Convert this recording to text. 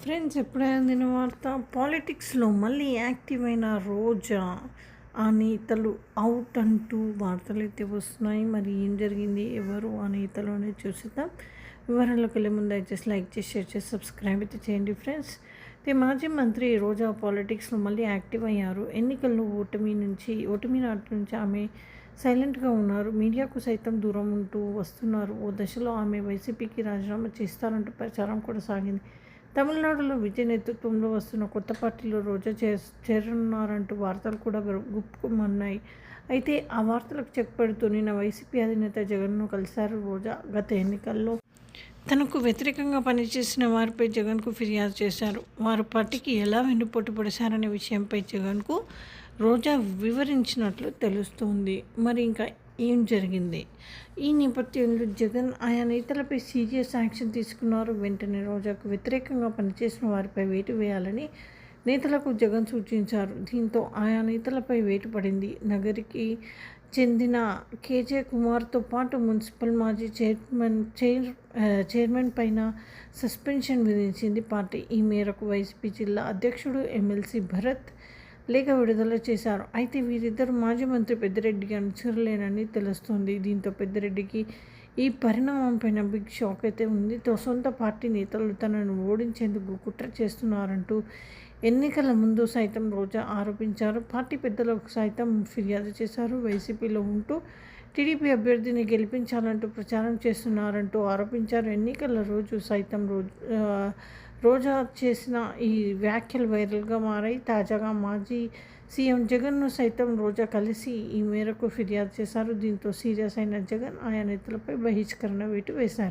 Friends ఎప్పుడైనా అందిన వార్త పాలిటిక్స్లో మళ్ళీ యాక్టివ్ అయిన రోజా ఆ నేతలు అవుట్ అంటూ వార్తలు అయితే వస్తున్నాయి. మరి ఏం జరిగింది, ఎవరు ఆ నేతలు అనేది చూసిద్దాం. వివరాల్లోకి వెళ్ళే ముందు దయచేసి లైక్ చేసి షేర్ చేసి సబ్స్క్రైబ్ అయితే చేయండి ఫ్రెండ్స్. మాజీ మంత్రి రోజా పాలిటిక్స్లో మళ్ళీ యాక్టివ్ అయ్యారు. ఎన్నికల్లో ఓటమి నాటి నుంచి ఆమె సైలెంట్గా ఉన్నారు. మీడియాకు సైతం దూరం ఉంటూ వస్తున్నారు. ఓ దశలో ఆమె వైసీపీకి రాజీనామా చేస్తారంటూ ప్రచారం కూడా సాగింది. తమిళనాడులో విజయ్ నేతృత్వంలో వస్తున్న కొత్త పార్టీలో రోజా చేరనున్నారంటూ వార్తలు కూడా గుప్పుమన్నాయి. అయితే ఆ వార్తలకు చెక్ పెడుతూ నిన్న వైసీపీ అధినేత జగన్ను కలిశారు రోజా. గత ఎన్నికల్లో తనకు వ్యతిరేకంగా పనిచేసిన వారిపై జగన్కు ఫిర్యాదు చేశారు. వారు పార్టీకి ఎలా వెన్నుపోటు పొడిశారనే విషయంపై జగన్కు రోజా వివరించినట్లు తెలుస్తోంది. మరి ఇంకా ఏం జరిగింది? ఈ నేపథ్యంలో జగన్ ఆయా నేతలపై సీరియస్ యాక్షన్ తీసుకున్నారు. వెంటనే రోజాకు వ్యతిరేకంగా పనిచేసిన వారిపై వేటు వేయాలని నేతలకు జగన్ సూచించారు. దీంతో ఆయా నేతలపై వేటు పడింది. నగరికి చెందిన కేజే కుమార్తో పాటు మున్సిపల్ మాజీ చైర్మన్ పైన సస్పెన్షన్ విధించింది పార్టీ. ఈ మేరకు వైసీపీ జిల్లా అధ్యక్షుడు ఎమ్మెల్సీ భరత్ లేఖ విడుదల చేశారు. అయితే వీరిద్దరు మాజీ మంత్రి పెద్దిరెడ్డికి అనుచరులేనని తెలుస్తోంది. దీంతో పెద్దిరెడ్డికి ఈ పరిణామంపైన బిగ్ షాక్ అయితే ఉంది. సొంత పార్టీ నేతలు తనను ఓడించేందుకు కుట్ర చేస్తున్నారంటూ ఎన్నికల ముందు సైతం రోజా ఆరోపించారు. పార్టీ పెద్దలకు సైతం ఫిర్యాదు చేశారు. వైసీపీలో ఉంటూ టీడీపీ అభ్యర్థిని గెలిపించాలంటూ ప్రచారం చేస్తున్నారంటూ ఆరోపించారు. ఎన్నికల రోజు సైతం రోజా చేసిన ఈ వ్యాఖ్యలు వైరల్గా మారాయి. తాజాగా మాజీ సీఎం జగన్ను సైతం రోజా కలిసి ఈ మేరకు ఫిర్యాదు చేశారు. దీంతో సీరియస్ అయిన జగన్ ఆయా నేతలపై బహిష్కరణ వేటు వేశారు.